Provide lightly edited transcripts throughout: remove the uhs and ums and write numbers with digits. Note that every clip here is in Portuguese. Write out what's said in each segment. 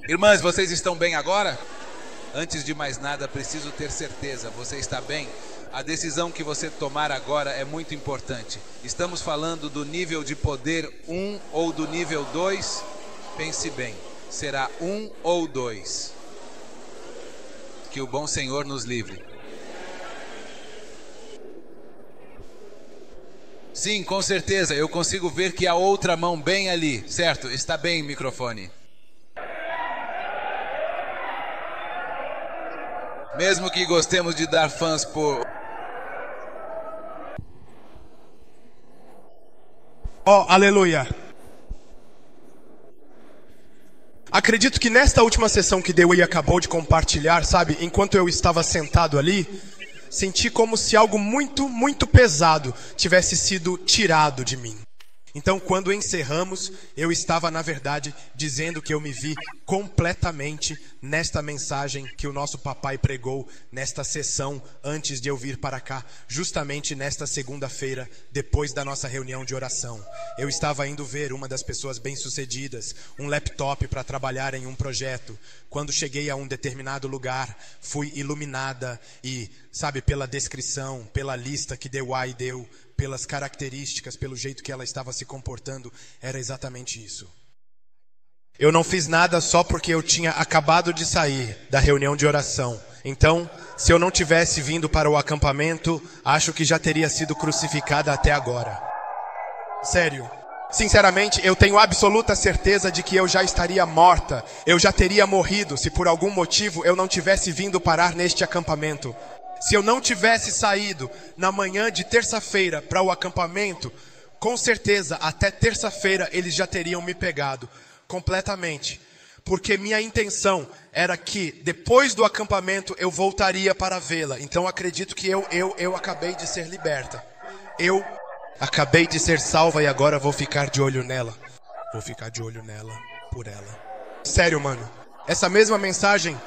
Irmãs, vocês estão bem agora? Antes de mais nada, preciso ter certeza, você está bem? A decisão que você tomar agora é muito importante. Estamos falando do nível de poder 1 ou do nível 2? Pense bem, será 1 ou 2? Que o bom Senhor nos livre. Sim, com certeza, eu consigo ver que há outra mão bem ali, certo? Está bem, microfone. Mesmo que gostemos de dar fãs por... Oh, aleluia. Acredito que nesta última sessão que Dewey acabou de compartilhar, sabe, enquanto eu estava sentado ali, senti como se algo muito, muito pesado tivesse sido tirado de mim. Então, quando encerramos, eu estava, na verdade, dizendo que eu me vi completamente nesta mensagem que o nosso papai pregou nesta sessão antes de eu vir para cá, justamente nesta segunda-feira, depois da nossa reunião de oração. Eu estava indo ver uma das pessoas bem-sucedidas, um laptop para trabalhar em um projeto. Quando cheguei a um determinado lugar, fui iluminada e, sabe, pela descrição, pela lista que Dewey deu, pelas características, pelo jeito que ela estava se comportando, era exatamente isso. Eu não fiz nada só porque eu tinha acabado de sair da reunião de oração. Então, se eu não tivesse vindo para o acampamento, acho que já teria sido crucificada até agora. Sério. Sinceramente, eu tenho absoluta certeza de que eu já estaria morta. Eu já teria morrido se por algum motivo eu não tivesse vindo parar neste acampamento. Se eu não tivesse saído na manhã de terça-feira para o acampamento, com certeza até terça-feira eles já teriam me pegado completamente. Porque minha intenção era que depois do acampamento eu voltaria para vê-la. Então acredito que eu acabei de ser liberta. Eu acabei de ser salva e agora vou ficar de olho nela. Vou ficar de olho nela, por ela. Sério, mano. Essa mesma mensagem...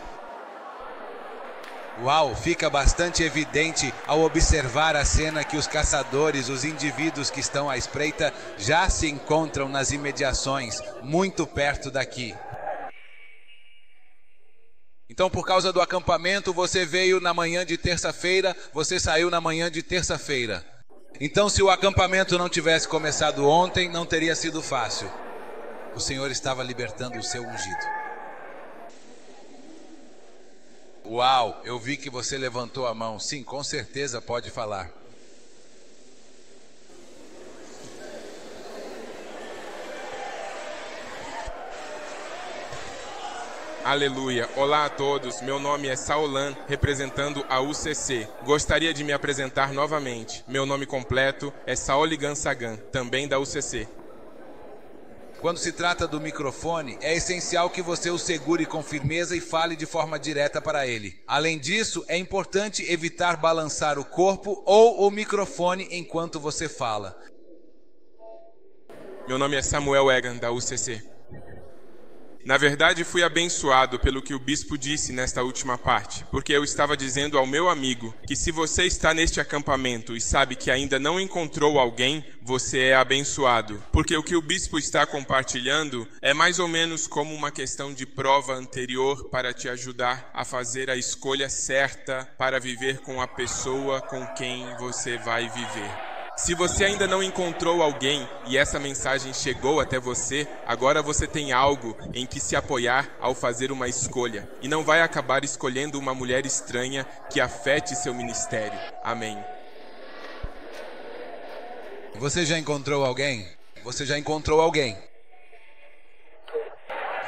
Uau, fica bastante evidente ao observar a cena que os caçadores, os indivíduos que estão à espreita, já se encontram nas imediações, muito perto daqui. Então, por causa do acampamento, você veio na manhã de terça-feira, você saiu na manhã de terça-feira. Então, se o acampamento não tivesse começado ontem, não teria sido fácil. O Senhor estava libertando o seu ungido. Uau, eu vi que você levantou a mão. Sim, com certeza pode falar. Aleluia. Olá a todos, meu nome é Saulan, representando a UCC. Gostaria de me apresentar novamente. Meu nome completo é Saoligan Sagan, também da UCC. Quando se trata do microfone, é essencial que você o segure com firmeza e fale de forma direta para ele. Além disso, é importante evitar balançar o corpo ou o microfone enquanto você fala. Meu nome é Samuel Egan, da UCC. Na verdade, fui abençoado pelo que o bispo disse nesta última parte, porque eu estava dizendo ao meu amigo que se você está neste acampamento e sabe que ainda não encontrou alguém, você é abençoado. Porque o que o bispo está compartilhando é mais ou menos como uma questão de prova anterior para te ajudar a fazer a escolha certa para viver com a pessoa com quem você vai viver. Se você ainda não encontrou alguém e essa mensagem chegou até você, agora você tem algo em que se apoiar ao fazer uma escolha. E não vai acabar escolhendo uma mulher estranha que afete seu ministério. Amém. Você já encontrou alguém? Você já encontrou alguém?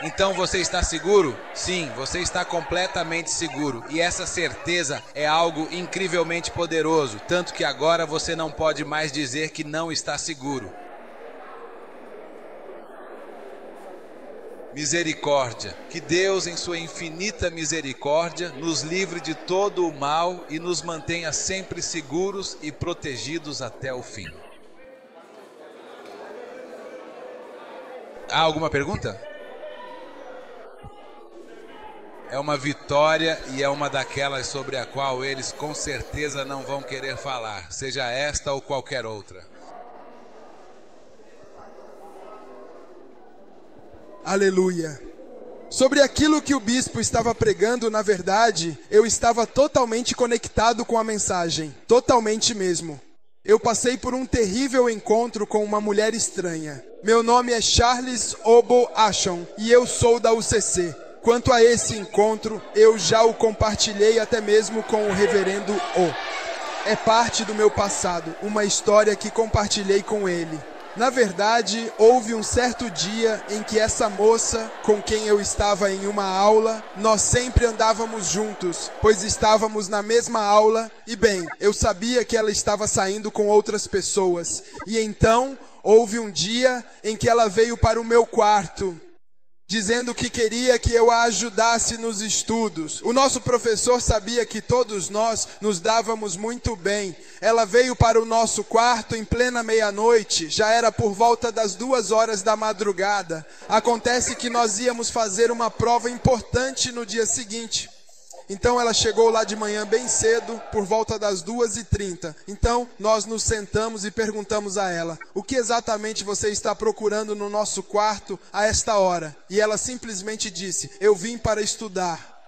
Então você está seguro? Sim, você está completamente seguro. E essa certeza é algo incrivelmente poderoso, tanto que agora você não pode mais dizer que não está seguro. Misericórdia. Que Deus, em sua infinita misericórdia, nos livre de todo o mal e nos mantenha sempre seguros e protegidos até o fim. Há alguma pergunta? É uma vitória e é uma daquelas sobre a qual eles com certeza não vão querer falar, seja esta ou qualquer outra. Aleluia. Sobre aquilo que o bispo estava pregando, na verdade, eu estava totalmente conectado com a mensagem. Totalmente mesmo. Eu passei por um terrível encontro com uma mulher estranha. Meu nome é Charles Obo Ashon e eu sou da UCC. Quanto a esse encontro, eu já o compartilhei até mesmo com o reverendo O. É parte do meu passado, uma história que compartilhei com ele. Na verdade, houve um certo dia em que essa moça, com quem eu estava em uma aula, nós sempre andávamos juntos, pois estávamos na mesma aula e, bem, eu sabia que ela estava saindo com outras pessoas. E então, houve um dia em que ela veio para o meu quarto, dizendo que queria que eu a ajudasse nos estudos. O nosso professor sabia que todos nós nos dávamos muito bem. Ela veio para o nosso quarto em plena meia-noite, já era por volta das 2 horas da madrugada. Acontece que nós íamos fazer uma prova importante no dia seguinte. Então ela chegou lá de manhã bem cedo, por volta das 2h30. Então nós nos sentamos e perguntamos a ela: o que exatamente você está procurando no nosso quarto a esta hora? E ela simplesmente disse: eu vim para estudar.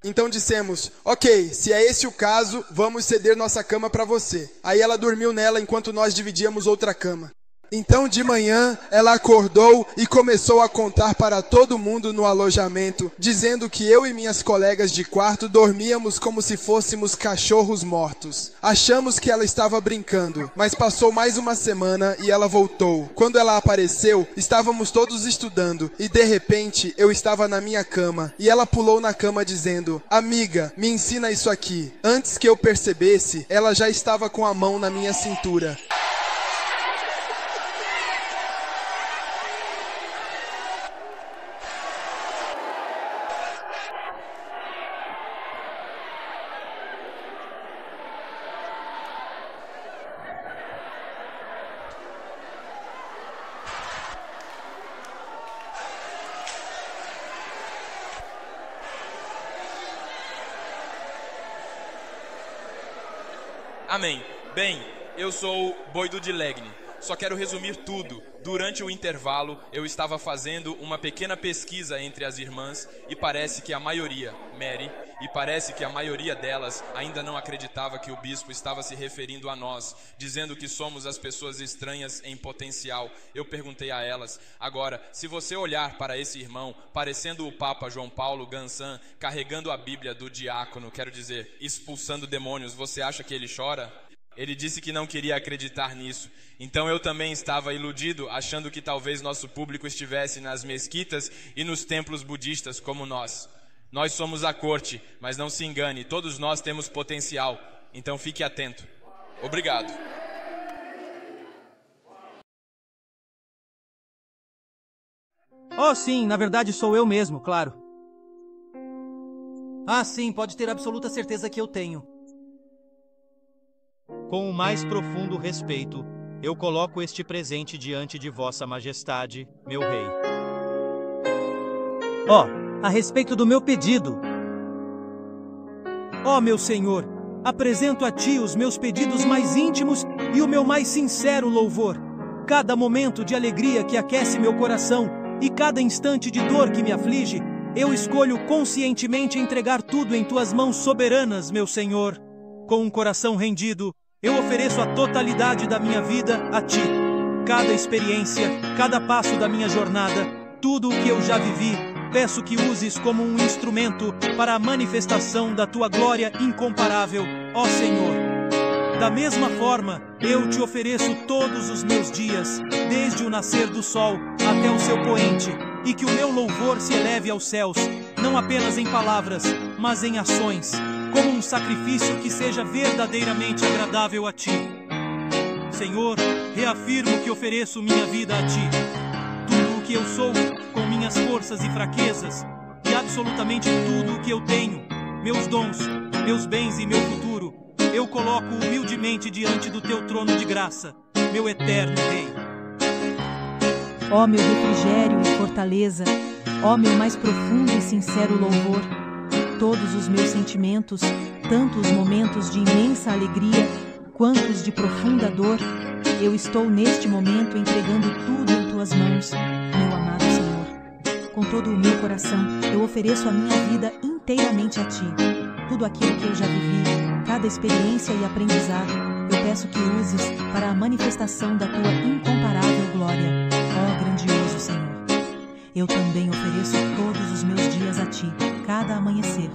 Então dissemos: ok, se é esse o caso, vamos ceder nossa cama para você. Aí ela dormiu nela enquanto nós dividíamos outra cama. Então de manhã ela acordou e começou a contar para todo mundo no alojamento, dizendo que eu e minhas colegas de quarto dormíamos como se fôssemos cachorros mortos. Achamos que ela estava brincando, mas passou mais uma semana e ela voltou. Quando ela apareceu, estávamos todos estudando e de repente eu estava na minha cama e ela pulou na cama dizendo: amiga, me ensina isso aqui. Antes que eu percebesse, ela já estava com a mão na minha cintura. Amém. Bem, eu sou Boido de Legni. Só quero resumir tudo. Durante o intervalo, eu estava fazendo uma pequena pesquisa entre as irmãs e parece que a maioria, Mary, e parece que a maioria delas ainda não acreditava que o bispo estava se referindo a nós, dizendo que somos as pessoas estranhas em potencial. Eu perguntei a elas: agora, se você olhar para esse irmão, parecendo o Papa João Paulo Gansan, carregando a Bíblia do diácono, quero dizer, expulsando demônios, você acha que ele chora? Ele disse que não queria acreditar nisso. Então eu também estava iludido, achando que talvez nosso público estivesse nas mesquitas e nos templos budistas como nós. Nós somos a corte, mas não se engane, todos nós temos potencial. Então fique atento. Obrigado. Oh, sim, na verdade sou eu mesmo, claro. Ah, sim, pode ter absoluta certeza que eu tenho. Com o mais profundo respeito, eu coloco este presente diante de Vossa Majestade, meu rei. Oh, a respeito do meu pedido. Oh, meu senhor, apresento a ti os meus pedidos mais íntimos e o meu mais sincero louvor. Cada momento de alegria que aquece meu coração e cada instante de dor que me aflige, eu escolho conscientemente entregar tudo em tuas mãos soberanas, meu senhor. Com um coração rendido, eu ofereço a totalidade da minha vida a ti. Cada experiência, cada passo da minha jornada, tudo o que eu já vivi, peço que uses como um instrumento para a manifestação da tua glória incomparável, ó Senhor. Da mesma forma, eu te ofereço todos os meus dias, desde o nascer do sol até o seu poente, e que o meu louvor se eleve aos céus, não apenas em palavras, mas em ações, como um sacrifício que seja verdadeiramente agradável a ti. Senhor, reafirmo que ofereço minha vida a ti. Tudo o que eu sou, com minhas forças e fraquezas, e absolutamente tudo o que eu tenho, meus dons, meus bens e meu futuro, eu coloco humildemente diante do teu trono de graça, meu eterno Rei. Ó meu refrigério e fortaleza, ó meu mais profundo e sincero louvor, todos os meus sentimentos, tanto os momentos de imensa alegria, quanto os de profunda dor, eu estou neste momento entregando tudo em tuas mãos, meu amado Senhor. Com todo o meu coração, eu ofereço a minha vida inteiramente a Ti. Tudo aquilo que eu já vivi, cada experiência e aprendizado, eu peço que uses para a manifestação da Tua incomparável glória, ó grandioso Senhor. Eu também ofereço todos os meus dias a Ti, cada amanhecer,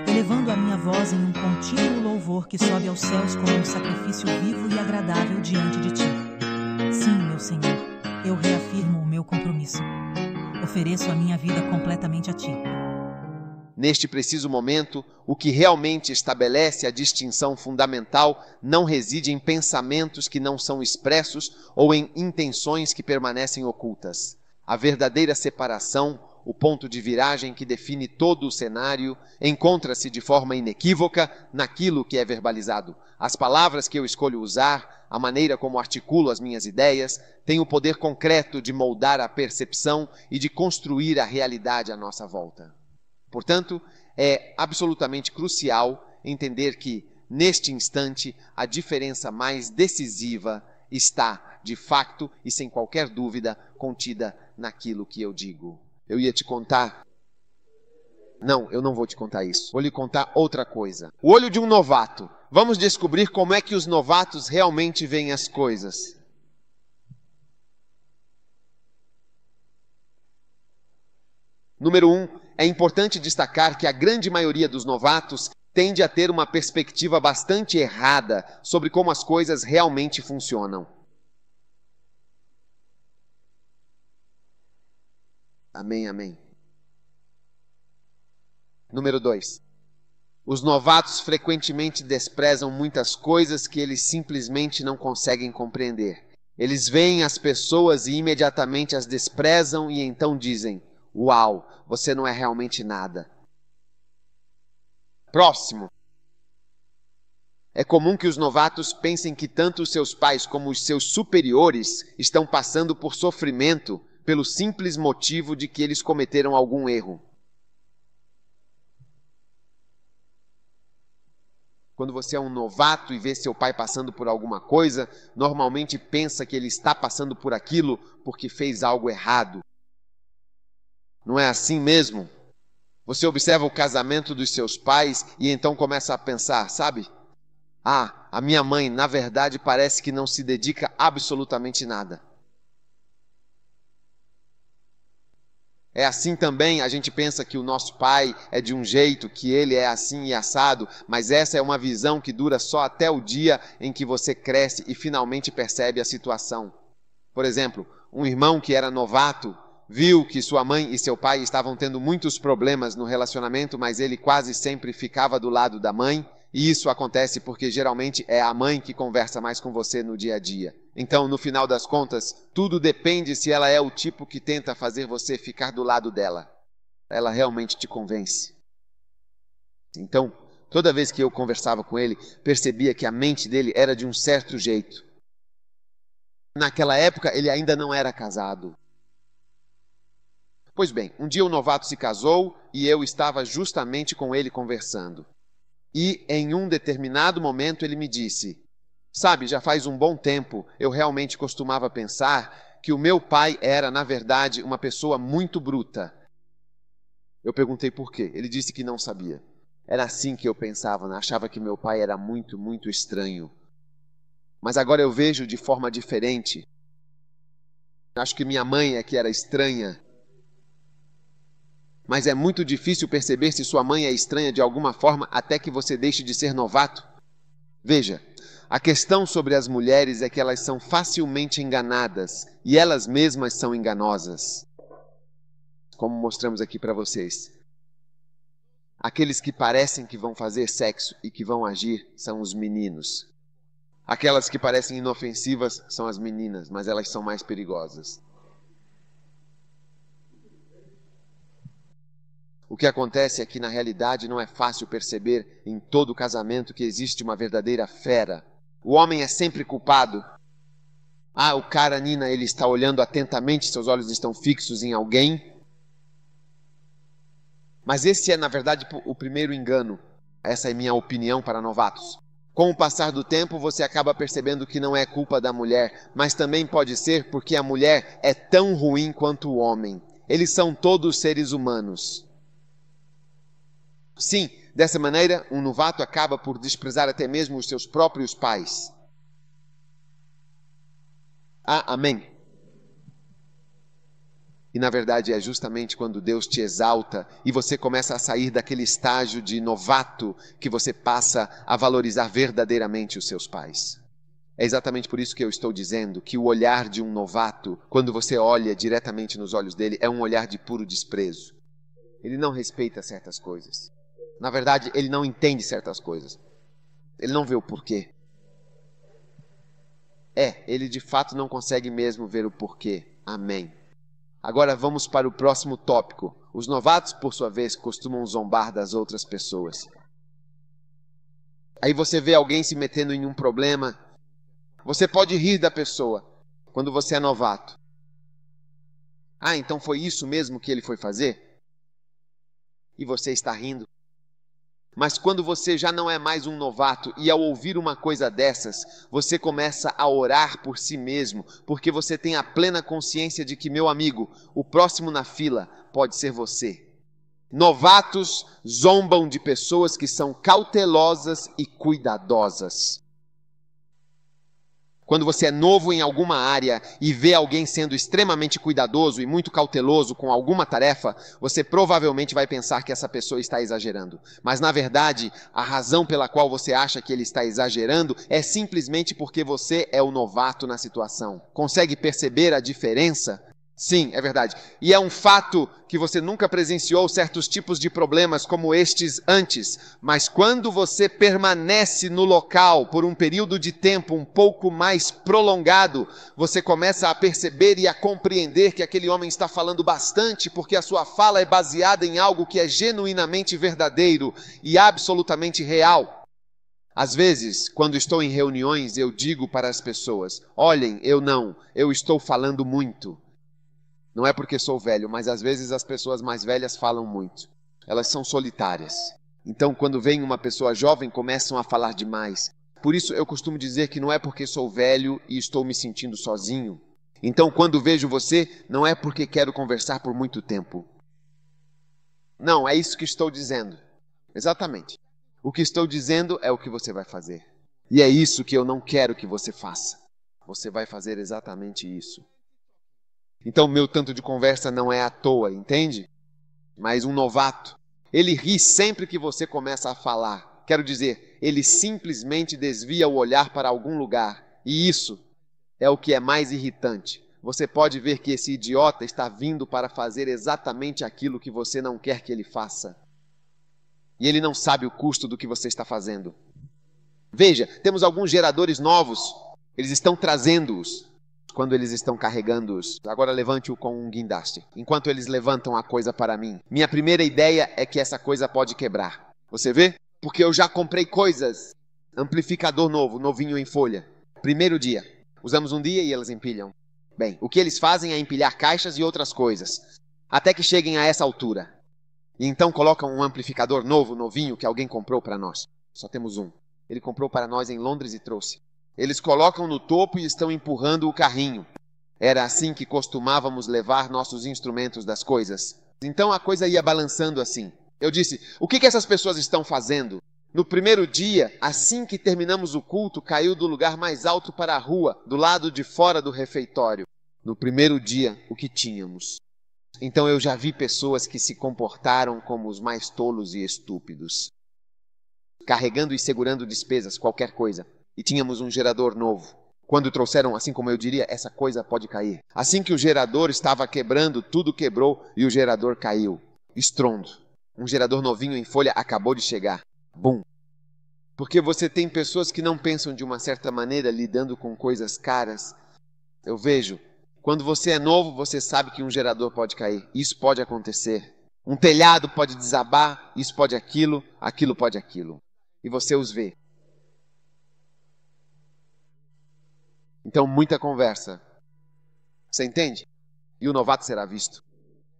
elevando a minha voz em um contínuo louvor que sobe aos céus como um sacrifício vivo e agradável diante de Ti. Sim, meu Senhor, eu reafirmo o meu compromisso. Ofereço a minha vida completamente a Ti. Neste preciso momento, o que realmente estabelece a distinção fundamental não reside em pensamentos que não são expressos ou em intenções que permanecem ocultas. A verdadeira separação, o ponto de viragem que define todo o cenário, encontra-se de forma inequívoca naquilo que é verbalizado. As palavras que eu escolho usar, a maneira como articulo as minhas ideias, têm o poder concreto de moldar a percepção e de construir a realidade à nossa volta. Portanto, é absolutamente crucial entender que, neste instante, a diferença mais decisiva está, de facto e sem qualquer dúvida, contida naquilo que eu digo. Eu ia te contar... Não, eu não vou te contar isso. Vou lhe contar outra coisa. O olho de um novato. Vamos descobrir como é que os novatos realmente veem as coisas. Número 1, é importante destacar que a grande maioria dos novatos tende a ter uma perspectiva bastante errada sobre como as coisas realmente funcionam. Amém, amém. Número 2. Os novatos frequentemente desprezam muitas coisas que eles simplesmente não conseguem compreender. Eles veem as pessoas e imediatamente as desprezam e então dizem: "Uau, você não é realmente nada." Próximo. É comum que os novatos pensem que tanto os seus pais como os seus superiores estão passando por sofrimento pelo simples motivo de que eles cometeram algum erro. Quando você é um novato e vê seu pai passando por alguma coisa, normalmente pensa que ele está passando por aquilo porque fez algo errado. Não é assim mesmo? Você observa o casamento dos seus pais e então começa a pensar, sabe? A minha mãe, na verdade, parece que não se dedica a absolutamente nada. É assim também, a gente pensa que o nosso pai é de um jeito, que ele é assim e assado, mas essa é uma visão que dura só até o dia em que você cresce e finalmente percebe a situação. Por exemplo, um irmão que era novato viu que sua mãe e seu pai estavam tendo muitos problemas no relacionamento, mas ele quase sempre ficava do lado da mãe, e isso acontece porque geralmente é a mãe que conversa mais com você no dia a dia. Então, no final das contas, tudo depende se ela é o tipo que tenta fazer você ficar do lado dela. Ela realmente te convence. Então, toda vez que eu conversava com ele, percebia que a mente dele era de um certo jeito. Naquela época, ele ainda não era casado. Pois bem, um dia o novato se casou e eu estava justamente com ele conversando. E, em um determinado momento, ele me disse: "Sabe, já faz um bom tempo, eu realmente costumava pensar que o meu pai era, na verdade, uma pessoa muito bruta." Eu perguntei por quê. Ele disse que não sabia. Era assim que eu pensava, né? Achava que meu pai era muito, muito estranho. Mas agora eu vejo de forma diferente. Acho que minha mãe é que era estranha. Mas é muito difícil perceber se sua mãe é estranha de alguma forma até que você deixe de ser novato. Veja, a questão sobre as mulheres é que elas são facilmente enganadas e elas mesmas são enganosas. Como mostramos aqui para vocês. Aqueles que parecem que vão fazer sexo e que vão agir são os meninos. Aquelas que parecem inofensivas são as meninas, mas elas são mais perigosas. O que acontece é que, na realidade, não é fácil perceber em todo casamento que existe uma verdadeira fera. O homem é sempre culpado. O cara, Nina, ele está olhando atentamente, seus olhos estão fixos em alguém. Mas esse é, na verdade, o primeiro engano. Essa é minha opinião para novatos. Com o passar do tempo, você acaba percebendo que não é culpa da mulher, mas também pode ser porque a mulher é tão ruim quanto o homem. Eles são todos seres humanos. Sim, dessa maneira, um novato acaba por desprezar até mesmo os seus próprios pais. Amém. E na verdade é justamente quando Deus te exalta e você começa a sair daquele estágio de novato que você passa a valorizar verdadeiramente os seus pais. É exatamente por isso que eu estou dizendo que o olhar de um novato, quando você olha diretamente nos olhos dele, é um olhar de puro desprezo. Ele não respeita certas coisas. Na verdade, ele não entende certas coisas. Ele não vê o porquê. Ele de fato não consegue mesmo ver o porquê. Amém. Agora vamos para o próximo tópico. Os novatos, por sua vez, costumam zombar das outras pessoas. Aí você vê alguém se metendo em um problema. Você pode rir da pessoa quando você é novato. Então foi isso mesmo que ele foi fazer? E você está rindo. Mas quando você já não é mais um novato e ao ouvir uma coisa dessas, você começa a orar por si mesmo, porque você tem a plena consciência de que, meu amigo, o próximo na fila pode ser você. Novatos zombam de pessoas que são cautelosas e cuidadosas. Quando você é novo em alguma área e vê alguém sendo extremamente cuidadoso e muito cauteloso com alguma tarefa, você provavelmente vai pensar que essa pessoa está exagerando. Mas, na verdade, a razão pela qual você acha que ele está exagerando é simplesmente porque você é o novato na situação. Consegue perceber a diferença? Sim, é verdade. E é um fato que você nunca presenciou certos tipos de problemas como estes antes. Mas quando você permanece no local por um período de tempo um pouco mais prolongado, você começa a perceber e a compreender que aquele homem está falando bastante porque a sua fala é baseada em algo que é genuinamente verdadeiro e absolutamente real. Às vezes, quando estou em reuniões, eu digo para as pessoas: olhem, eu estou falando muito. Não é porque sou velho, mas às vezes as pessoas mais velhas falam muito. Elas são solitárias. Então, quando vem uma pessoa jovem, começam a falar demais. Por isso, eu costumo dizer que não é porque sou velho e estou me sentindo sozinho. Então, quando vejo você, não é porque quero conversar por muito tempo. Não, é isso que estou dizendo. Exatamente. O que estou dizendo é o que você vai fazer. E é isso que eu não quero que você faça. Você vai fazer exatamente isso. Então, meu tanto de conversa não é à toa, entende? Mas um novato, ele ri sempre que você começa a falar. Quero dizer, ele simplesmente desvia o olhar para algum lugar. E isso é o que é mais irritante. Você pode ver que esse idiota está vindo para fazer exatamente aquilo que você não quer que ele faça. E ele não sabe o custo do que você está fazendo. Veja, temos alguns geradores novos. Eles estão trazendo-os. Quando eles estão carregando-os. Agora levante-o com um guindaste. Enquanto eles levantam a coisa para mim. Minha primeira ideia é que essa coisa pode quebrar. Você vê? Porque eu já comprei coisas. Amplificador novo, novinho em folha. Primeiro dia. Usamos um dia e elas empilham. Bem, o que eles fazem é empilhar caixas e outras coisas. Até que cheguem a essa altura. E então colocam um amplificador novo, novinho, que alguém comprou para nós. Só temos um. Ele comprou para nós em Londres e trouxe. Eles colocam no topo e estão empurrando o carrinho. Era assim que costumávamos levar nossos instrumentos das coisas. Então a coisa ia balançando assim. Eu disse, o que essas pessoas estão fazendo? No primeiro dia, assim que terminamos o culto, caiu do lugar mais alto para a rua, do lado de fora do refeitório. No primeiro dia, o que tínhamos? Então eu já vi pessoas que se comportaram como os mais tolos e estúpidos. Carregando e segurando despesas, qualquer coisa. E tínhamos um gerador novo. Quando trouxeram, assim como eu diria, essa coisa pode cair. Assim que o gerador estava quebrando, tudo quebrou e o gerador caiu. Estrondo. Um gerador novinho em folha acabou de chegar. Bum. Porque você tem pessoas que não pensam de uma certa maneira lidando com coisas caras. Eu vejo. Quando você é novo, você sabe que um gerador pode cair. Isso pode acontecer. Um telhado pode desabar. Isso pode aquilo. Aquilo pode aquilo. E você os vê. Então, muita conversa. Você entende? E o novato será visto.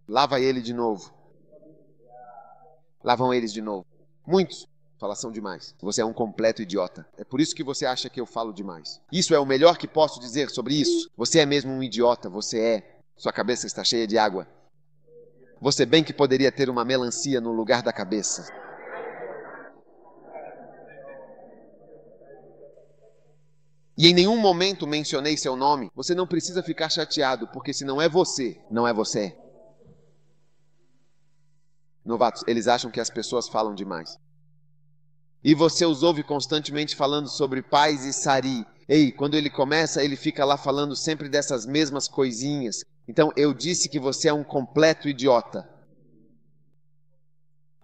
Lá vai ele de novo. Lá vão eles de novo. Muitos falação demais. Você é um completo idiota. É por isso que você acha que eu falo demais. Isso é o melhor que posso dizer sobre isso. Você é mesmo um idiota. Você é. Sua cabeça está cheia de água. Você bem que poderia ter uma melancia no lugar da cabeça. E em nenhum momento mencionei seu nome. Você não precisa ficar chateado, porque se não é você, não é você. Novatos, eles acham que as pessoas falam demais. E você os ouve constantemente falando sobre paz e sari. Ei, quando ele começa, ele fica lá falando sempre dessas mesmas coisinhas. Então eu disse que você é um completo idiota.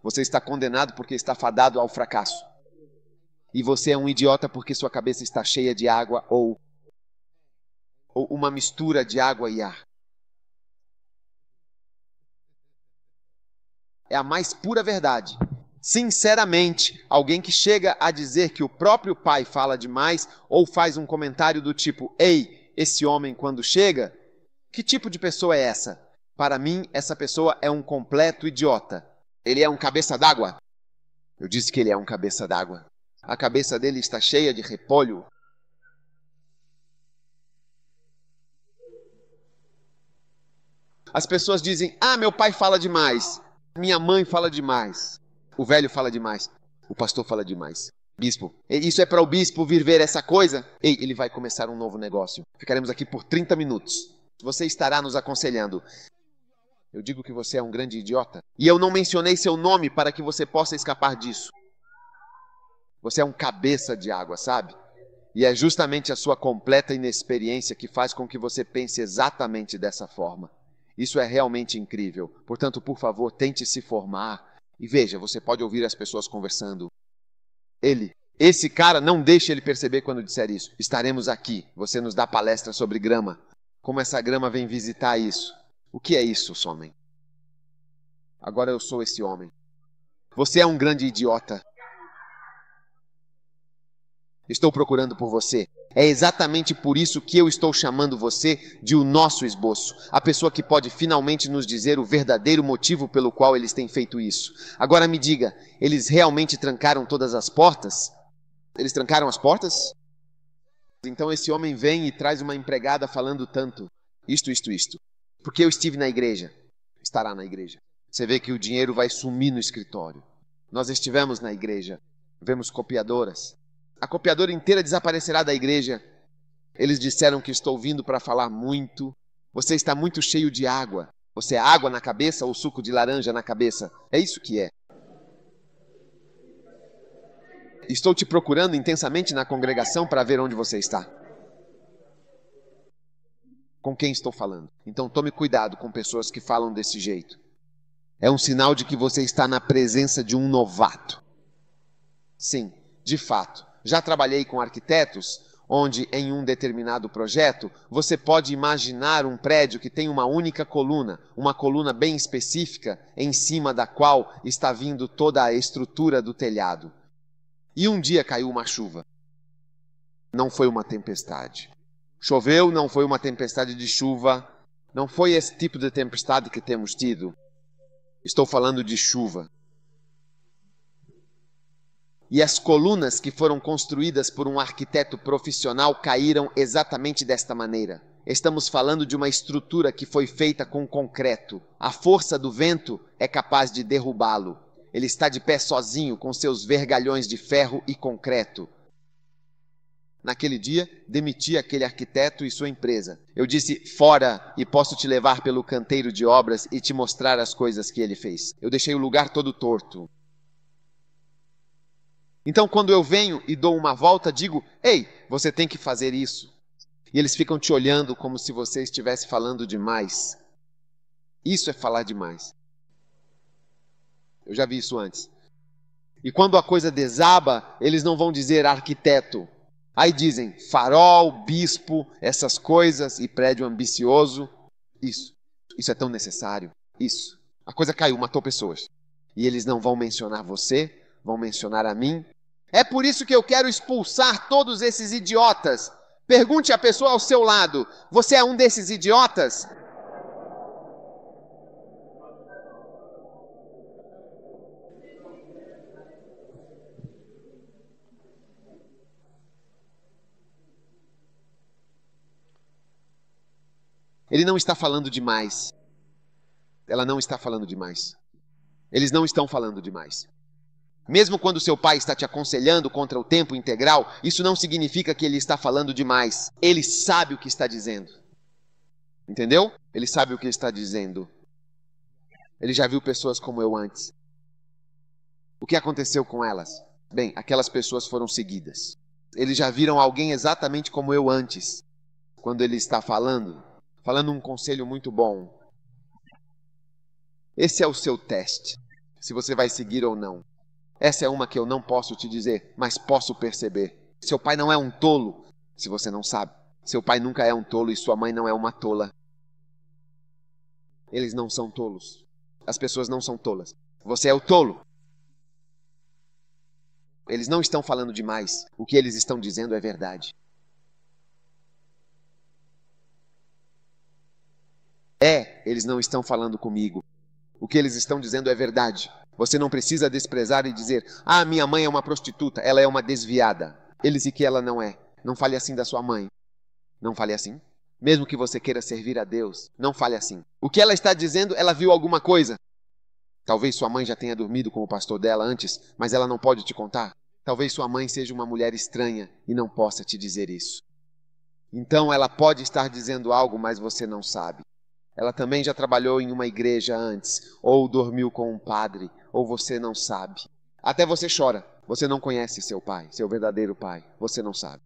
Você está condenado porque está fadado ao fracasso. E você é um idiota porque sua cabeça está cheia de água ou uma mistura de água e ar. É a mais pura verdade. Sinceramente, alguém que chega a dizer que o próprio pai fala demais ou faz um comentário do tipo, ei, esse homem quando chega, que tipo de pessoa é essa? Para mim, essa pessoa é um completo idiota. Ele é um cabeça d'água? Eu disse que ele é um cabeça d'água. A cabeça dele está cheia de repolho. As pessoas dizem, meu pai fala demais. Minha mãe fala demais. O velho fala demais. O pastor fala demais. Bispo, isso é para o bispo vir ver essa coisa? Ei, ele vai começar um novo negócio. Ficaremos aqui por 30 minutos. Você estará nos aconselhando. Eu digo que você é um grande idiota. E eu não mencionei seu nome para que você possa escapar disso. Você é um cabeça de água, sabe? E é justamente a sua completa inexperiência que faz com que você pense exatamente dessa forma. Isso é realmente incrível. Portanto, por favor, tente se formar. E veja, você pode ouvir as pessoas conversando. Esse cara, não deixe ele perceber quando disser isso. Estaremos aqui. Você nos dá palestra sobre grama. Como essa grama vem visitar isso. O que é isso, homem? Agora eu sou esse homem. Você é um grande idiota. Estou procurando por você. É exatamente por isso que eu estou chamando você de o nosso esboço. A pessoa que pode finalmente nos dizer o verdadeiro motivo pelo qual eles têm feito isso. Agora me diga, eles realmente trancaram todas as portas? Eles trancaram as portas? Então esse homem vem e traz uma empregada falando tanto. Isto. Porque eu estive na igreja. Estará na igreja. Você vê que o dinheiro vai sumir no escritório. Nós estivemos na igreja. Vemos copiadoras. A copiadora inteira desaparecerá da igreja. Eles disseram que estou vindo para falar muito. Você está muito cheio de água. Você é água na cabeça ou suco de laranja na cabeça? É isso que é. Estou te procurando intensamente na congregação para ver onde você está. Com quem estou falando? Então tome cuidado com pessoas que falam desse jeito. É um sinal de que você está na presença de um novato. Sim, de fato. Já trabalhei com arquitetos, onde em um determinado projeto, você pode imaginar um prédio que tem uma única coluna, uma coluna bem específica, em cima da qual está vindo toda a estrutura do telhado. E um dia caiu uma chuva. Não foi uma tempestade. Choveu, não foi uma tempestade de chuva. Não foi esse tipo de tempestade que temos tido. Estou falando de chuva. E as colunas que foram construídas por um arquiteto profissional caíram exatamente desta maneira. Estamos falando de uma estrutura que foi feita com concreto. A força do vento é capaz de derrubá-lo. Ele está de pé sozinho com seus vergalhões de ferro e concreto. Naquele dia, demiti aquele arquiteto e sua empresa. Eu disse, fora, e posso te levar pelo canteiro de obras e te mostrar as coisas que ele fez. Eu deixei o lugar todo torto. Então, quando eu venho e dou uma volta, digo, ei, você tem que fazer isso. E eles ficam te olhando como se você estivesse falando demais. Isso é falar demais. Eu já vi isso antes. E quando a coisa desaba, eles não vão dizer arquiteto. Aí dizem farol, bispo, essas coisas e prédio ambicioso. Isso é tão necessário. Isso. A coisa caiu, matou pessoas. E eles não vão mencionar você, vão mencionar a mim. É por isso que eu quero expulsar todos esses idiotas. Pergunte à pessoa ao seu lado, você é um desses idiotas? Ele não está falando demais. ela não está falando demais. Eles não estão falando demais. Mesmo quando seu pai está te aconselhando contra o tempo integral, isso não significa que ele está falando demais. Ele sabe o que está dizendo. Entendeu? Ele sabe o que está dizendo. Ele já viu pessoas como eu antes. O que aconteceu com elas? Bem, aquelas pessoas foram seguidas. Eles já viram alguém exatamente como eu antes. Quando ele está falando um conselho muito bom. Esse é o seu teste, se você vai seguir ou não. Essa é uma que eu não posso te dizer, mas posso perceber. Seu pai não é um tolo, se você não sabe. Seu pai nunca é um tolo e sua mãe não é uma tola. Eles não são tolos. As pessoas não são tolas. Você é o tolo. Eles não estão falando demais. O que eles estão dizendo é verdade. Eles não estão falando comigo. O que eles estão dizendo é verdade. Você não precisa desprezar e dizer: ah, minha mãe é uma prostituta, ela é uma desviada. Eles e que ela não é. Não fale assim da sua mãe. Não fale assim. Mesmo que você queira servir a Deus, não fale assim. O que ela está dizendo, ela viu alguma coisa. Talvez sua mãe já tenha dormido com o pastor dela antes, mas ela não pode te contar. Talvez sua mãe seja uma mulher estranha e não possa te dizer isso. Então ela pode estar dizendo algo, mas você não sabe. Ela também já trabalhou em uma igreja antes, ou dormiu com um padre, ou você não sabe. Até você chora. Você não conhece seu pai, seu verdadeiro pai. Você não sabe.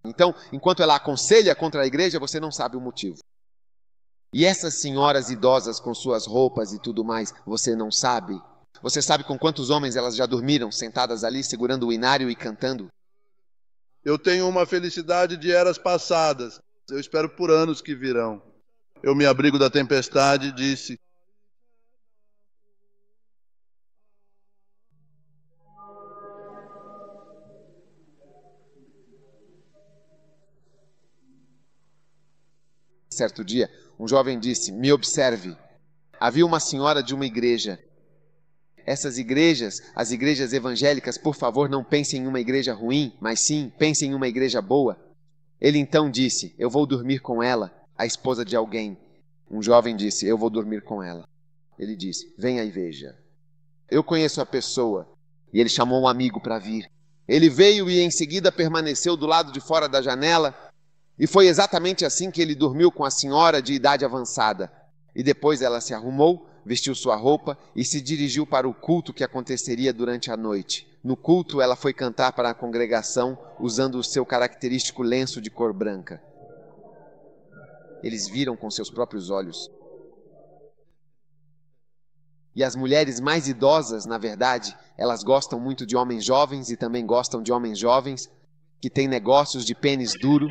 Então, enquanto ela aconselha contra a igreja, você não sabe o motivo. E essas senhoras idosas com suas roupas e tudo mais, você não sabe? Você sabe com quantos homens elas já dormiram, sentadas ali, segurando o inário e cantando? Eu tenho uma felicidade de eras passadas. Eu espero por anos que virão. Eu me abrigo da tempestade e disse: certo dia, um jovem disse: me observe. Havia uma senhora de uma igreja. Essas igrejas, as igrejas evangélicas, por favor, não pensem em uma igreja ruim, mas sim, pensem em uma igreja boa. Ele então disse: eu vou dormir com ela, a esposa de alguém. Um jovem disse: eu vou dormir com ela. Ele disse: venha e veja. Eu conheço a pessoa. E ele chamou um amigo para vir. Ele veio e em seguida permaneceu do lado de fora da janela. E foi exatamente assim que ele dormiu com a senhora de idade avançada. E depois ela se arrumou, vestiu sua roupa e se dirigiu para o culto que aconteceria durante a noite. No culto, ela foi cantar para a congregação usando o seu característico lenço de cor branca. Eles viram com seus próprios olhos. E as mulheres mais idosas, na verdade, elas gostam muito de homens jovens e também gostam de homens jovens que têm negócios de pênis duro.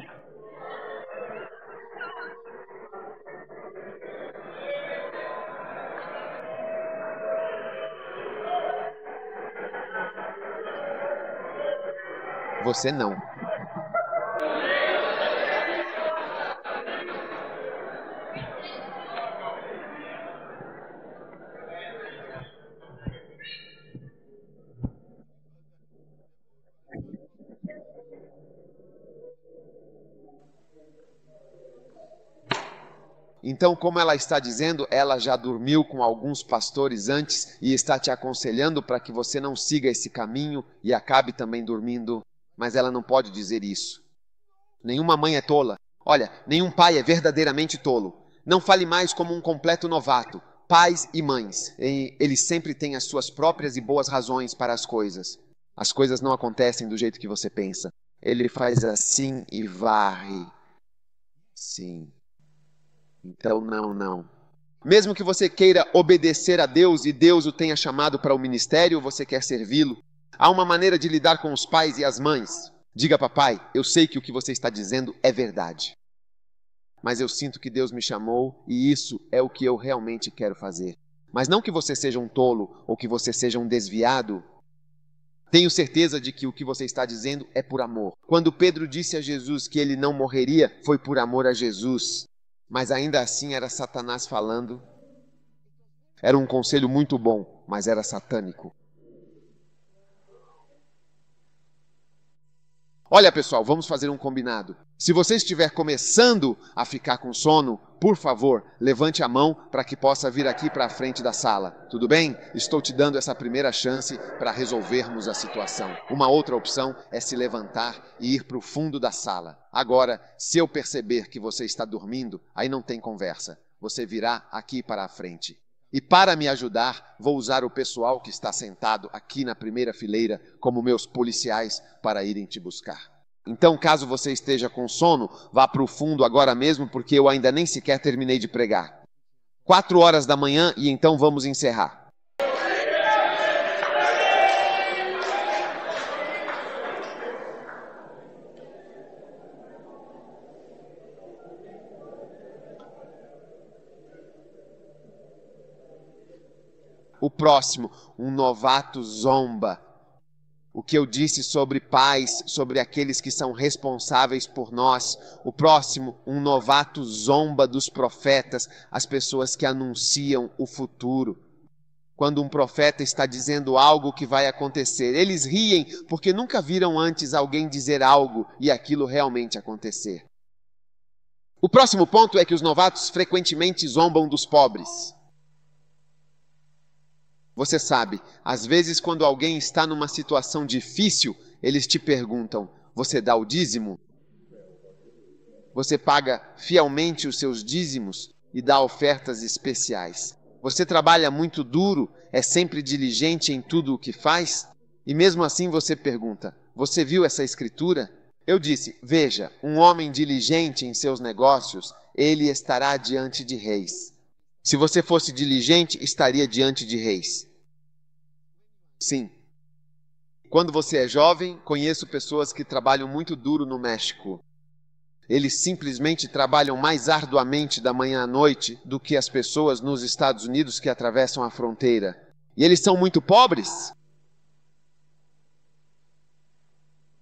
Você não. Então, como ela está dizendo, ela já dormiu com alguns pastores antes e está te aconselhando para que você não siga esse caminho e acabe também dormindo. Mas ela não pode dizer isso. Nenhuma mãe é tola. Olha, nenhum pai é verdadeiramente tolo. Não fale mais como um completo novato. Pais e mães, eles sempre têm as suas próprias e boas razões para as coisas. As coisas não acontecem do jeito que você pensa. Ele faz assim e varre. Sim. Então não. Mesmo que você queira obedecer a Deus e Deus o tenha chamado para o ministério, você quer servi-lo, há uma maneira de lidar com os pais e as mães. Diga, papai, eu sei que o que você está dizendo é verdade. Mas eu sinto que Deus me chamou e isso é o que eu realmente quero fazer. Mas não que você seja um tolo ou que você seja um desviado. Tenho certeza de que o que você está dizendo é por amor. Quando Pedro disse a Jesus que ele não morreria, foi por amor a Jesus. Mas ainda assim era Satanás falando. Era um conselho muito bom, mas era satânico. Olha, pessoal, vamos fazer um combinado. Se você estiver começando a ficar com sono, por favor, levante a mão para que possa vir aqui para a frente da sala. Tudo bem? Estou te dando essa primeira chance para resolvermos a situação. Uma outra opção é se levantar e ir para o fundo da sala. Agora, se eu perceber que você está dormindo, aí não tem conversa. Você virá aqui para a frente. E para me ajudar, vou usar o pessoal que está sentado aqui na primeira fileira como meus policiais para irem te buscar. Então, caso você esteja com sono, vá para o fundo agora mesmo, porque eu ainda nem sequer terminei de pregar. 4 horas da manhã e então vamos encerrar. O próximo, um novato zomba. O que eu disse sobre pais, sobre aqueles que são responsáveis por nós. O próximo, um novato zomba dos profetas, as pessoas que anunciam o futuro. Quando um profeta está dizendo algo que vai acontecer, eles riem porque nunca viram antes alguém dizer algo e aquilo realmente acontecer. O próximo ponto é que os novatos frequentemente zombam dos pobres. Você sabe, às vezes quando alguém está numa situação difícil, eles te perguntam, você dá o dízimo? Você paga fielmente os seus dízimos e dá ofertas especiais? Você trabalha muito duro, é sempre diligente em tudo o que faz? E mesmo assim você pergunta, você viu essa escritura? Eu disse, veja, um homem diligente em seus negócios, ele estará diante de reis. Se você fosse diligente, estaria diante de reis. Sim. Quando você é jovem, conheço pessoas que trabalham muito duro no México. Eles simplesmente trabalham mais arduamente da manhã à noite do que as pessoas nos Estados Unidos que atravessam a fronteira. E eles são muito pobres.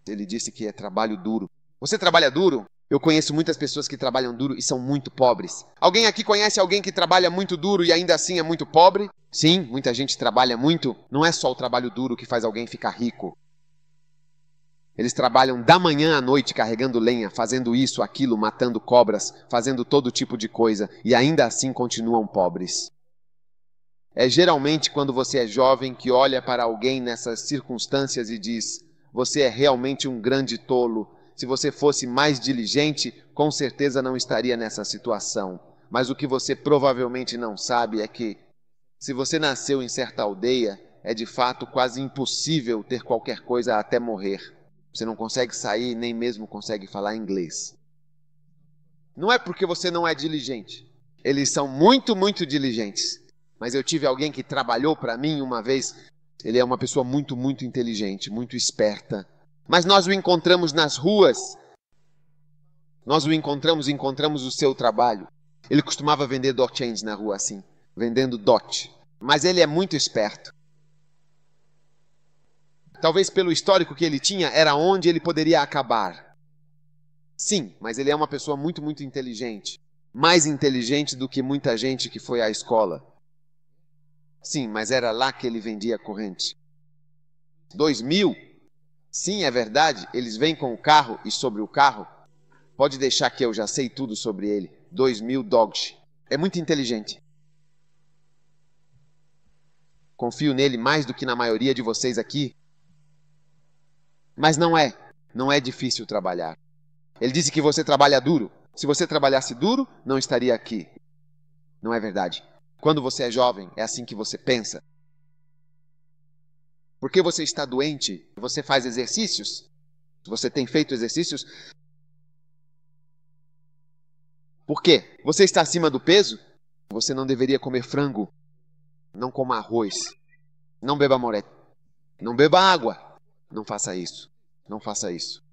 Ele disse que é trabalho duro. Você trabalha duro? Eu conheço muitas pessoas que trabalham duro e são muito pobres. Alguém aqui conhece alguém que trabalha muito duro e ainda assim é muito pobre? Sim, muita gente trabalha muito. Não é só o trabalho duro que faz alguém ficar rico. Eles trabalham da manhã à noite carregando lenha, fazendo isso, aquilo, matando cobras, fazendo todo tipo de coisa e ainda assim continuam pobres. É geralmente quando você é jovem que olha para alguém nessas circunstâncias e diz: você é realmente um grande tolo. Se você fosse mais diligente, com certeza não estaria nessa situação. Mas o que você provavelmente não sabe é que, se você nasceu em certa aldeia, é de fato quase impossível ter qualquer coisa até morrer. Você não consegue sair, nem mesmo consegue falar inglês. Não é porque você não é diligente. Eles são muito, muito diligentes. Mas eu tive alguém que trabalhou para mim uma vez. Ele é uma pessoa muito, muito inteligente, muito esperta. Mas nós o encontramos nas ruas. Nós o encontramos o seu trabalho. Ele costumava vender dot change na rua assim, vendendo dot. Mas ele é muito esperto. Talvez pelo histórico que ele tinha, era onde ele poderia acabar. Sim, mas ele é uma pessoa muito, muito inteligente. Mais inteligente do que muita gente que foi à escola. Sim, mas era lá que ele vendia corrente. 2000? Sim, é verdade, eles vêm com o carro e sobre o carro. Pode deixar que eu já sei tudo sobre ele. 2000 Dodge. É muito inteligente. Confio nele mais do que na maioria de vocês aqui. Mas não é difícil trabalhar. Ele disse que você trabalha duro. Se você trabalhasse duro, não estaria aqui. Não é verdade. Quando você é jovem, é assim que você pensa. Porque você está doente, você faz exercícios. Você tem feito exercícios. Por quê? Você está acima do peso? Você não deveria comer frango. Não coma arroz. Não beba Moretti. Não beba água. Não faça isso. Não faça isso.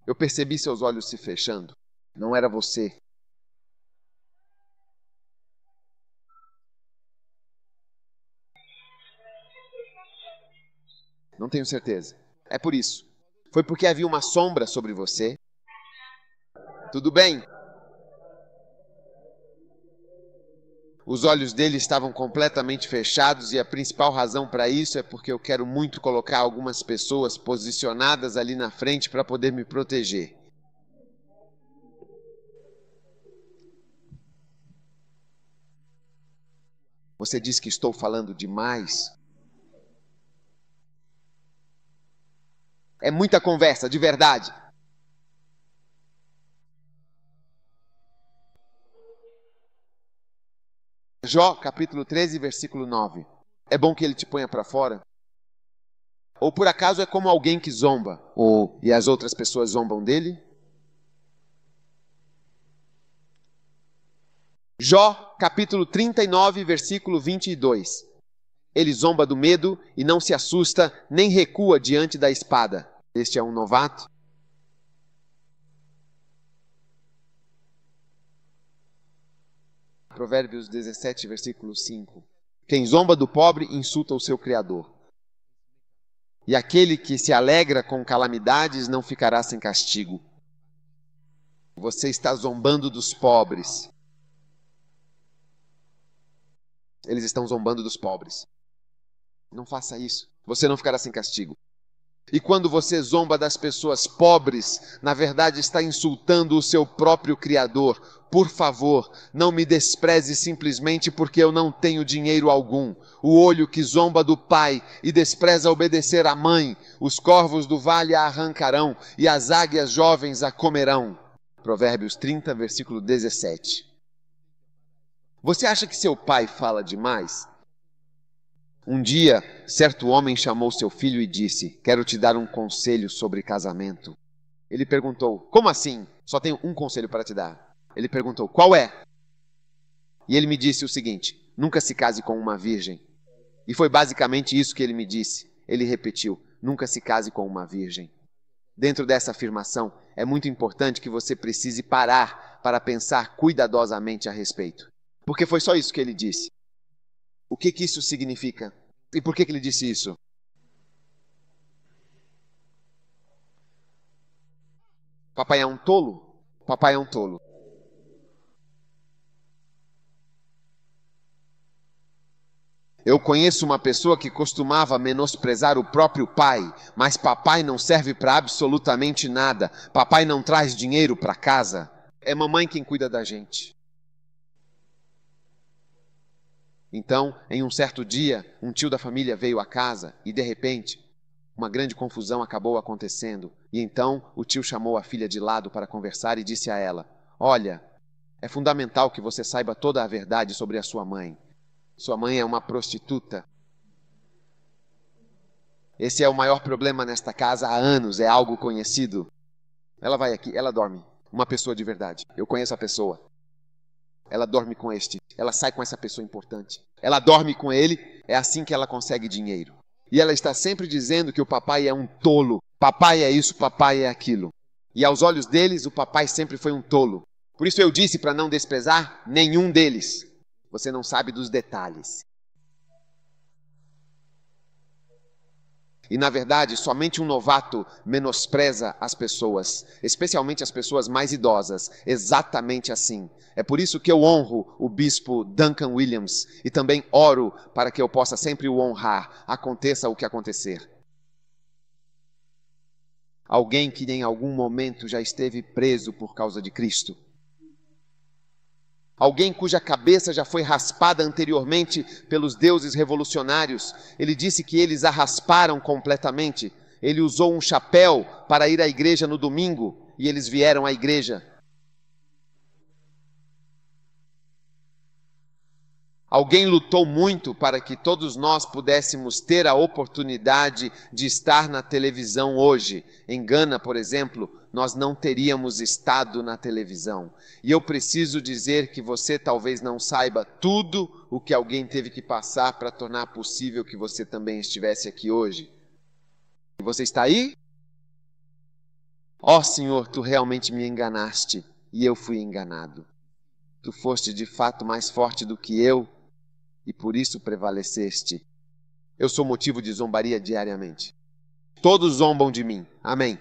Eu percebi seus olhos se fechando. Não era você. Não tenho certeza. É por isso. Foi porque havia uma sombra sobre você. Tudo bem. Os olhos dele estavam completamente fechados e a principal razão para isso é porque eu quero muito colocar algumas pessoas posicionadas ali na frente para poder me proteger. Você diz que estou falando demais? É muita conversa, de verdade. Jó, capítulo 13, versículo 9. É bom que ele te ponha para fora? Ou por acaso é como alguém que zomba? E as outras pessoas zombam dele? Jó, capítulo 39, versículo 22. Ele zomba do medo e não se assusta, nem recua diante da espada. Este é um novato? Provérbios 17, versículo 5. Quem zomba do pobre insulta o seu Criador. E aquele que se alegra com calamidades não ficará sem castigo. Você está zombando dos pobres. Eles estão zombando dos pobres. Não faça isso. Você não ficará sem castigo. E quando você zomba das pessoas pobres, na verdade está insultando o seu próprio Criador. Por favor, não me despreze simplesmente porque eu não tenho dinheiro algum. O olho que zomba do pai e despreza obedecer à mãe, os corvos do vale a arrancarão e as águias jovens a comerão. Provérbios 30, versículo 17. Você acha que seu pai fala demais? Um dia, certo homem chamou seu filho e disse: quero te dar um conselho sobre casamento. Ele perguntou: como assim? Só tenho um conselho para te dar. Ele perguntou: qual é? E ele me disse o seguinte: nunca se case com uma virgem. E foi basicamente isso que ele me disse. Ele repetiu: nunca se case com uma virgem. Dentro dessa afirmação, é muito importante que você precise parar para pensar cuidadosamente a respeito. Porque foi só isso que ele disse. O que isso significa? E por que ele disse isso? Papai é um tolo? Papai é um tolo. Eu conheço uma pessoa que costumava menosprezar o próprio pai, mas papai não serve para absolutamente nada. Papai não traz dinheiro para casa. É mamãe quem cuida da gente. Então, em um certo dia, um tio da família veio à casa e, de repente, uma grande confusão acabou acontecendo. E então, o tio chamou a filha de lado para conversar e disse a ela: olha, é fundamental que você saiba toda a verdade sobre a sua mãe. Sua mãe é uma prostituta. Esse é o maior problema nesta casa há anos, é algo conhecido. Ela vai aqui, ela dorme. Uma pessoa de verdade. Eu conheço a pessoa. Ela dorme com este. Ela sai com essa pessoa importante. Ela dorme com ele. É assim que ela consegue dinheiro. E ela está sempre dizendo que o papai é um tolo. Papai é isso, papai é aquilo. E aos olhos deles, o papai sempre foi um tolo. Por isso eu disse para não desprezar nenhum deles. Você não sabe dos detalhes. E na verdade, somente um novato menospreza as pessoas, especialmente as pessoas mais idosas, exatamente assim. É por isso que eu honro o bispo Duncan Williams e também oro para que eu possa sempre o honrar, aconteça o que acontecer. Alguém que em algum momento já esteve preso por causa de Cristo. Alguém cuja cabeça já foi raspada anteriormente pelos deuses revolucionários. Ele disse que eles a rasparam completamente. Ele usou um chapéu para ir à igreja no domingo e eles vieram à igreja. Alguém lutou muito para que todos nós pudéssemos ter a oportunidade de estar na televisão hoje. Em Gana, por exemplo, nós não teríamos estado na televisão. E eu preciso dizer que você talvez não saiba tudo o que alguém teve que passar para tornar possível que você também estivesse aqui hoje. E você está aí? Ó Senhor, Tu realmente me enganaste e eu fui enganado. Tu foste de fato mais forte do que eu e por isso prevaleceste. Eu sou motivo de zombaria diariamente. Todos zombam de mim. Amém.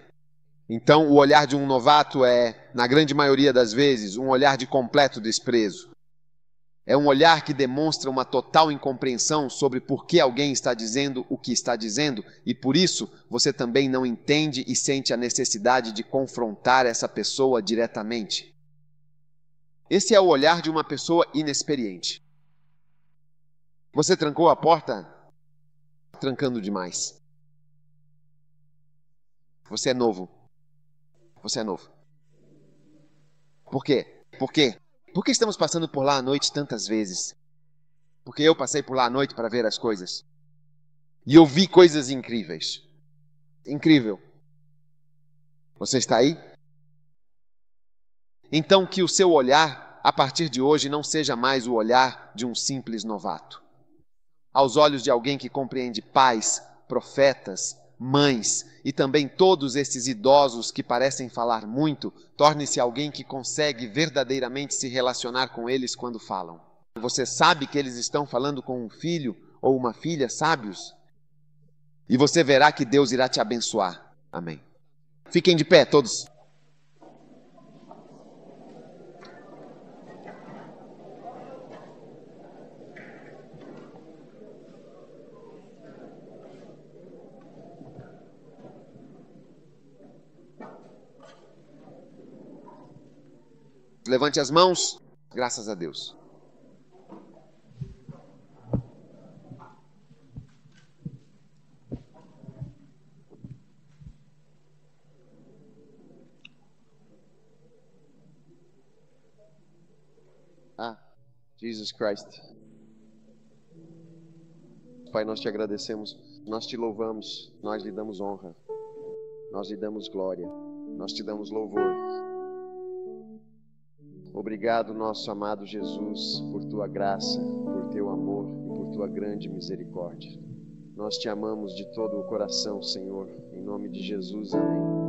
Então, o olhar de um novato é, na grande maioria das vezes, um olhar de completo desprezo. É um olhar que demonstra uma total incompreensão sobre por que alguém está dizendo o que está dizendo e por isso você também não entende e sente a necessidade de confrontar essa pessoa diretamente. Esse é o olhar de uma pessoa inexperiente. Você trancou a porta? Trancando demais. Você é novo. Você é novo. Por quê? Por quê? Por que estamos passando por lá à noite tantas vezes? Porque eu passei por lá à noite para ver as coisas. E eu vi coisas incríveis. Incrível. Você está aí? Então que o seu olhar, a partir de hoje, não seja mais o olhar de um simples novato. Aos olhos de alguém que compreende pais, profetas, mães e também todos esses idosos que parecem falar muito, torne-se alguém que consegue verdadeiramente se relacionar com eles quando falam. Você sabe que eles estão falando com um filho ou uma filha sábios? E você verá que Deus irá te abençoar. Amém. Fiquem de pé, todos. Levante as mãos. Graças a Deus. Jesus Christ. Pai, nós te agradecemos, nós te louvamos, nós lhe damos honra, nós lhe damos glória, nós te damos louvor. Obrigado, nosso amado Jesus, por tua graça, por teu amor e por tua grande misericórdia. Nós te amamos de todo o coração, Senhor, em nome de Jesus, amém.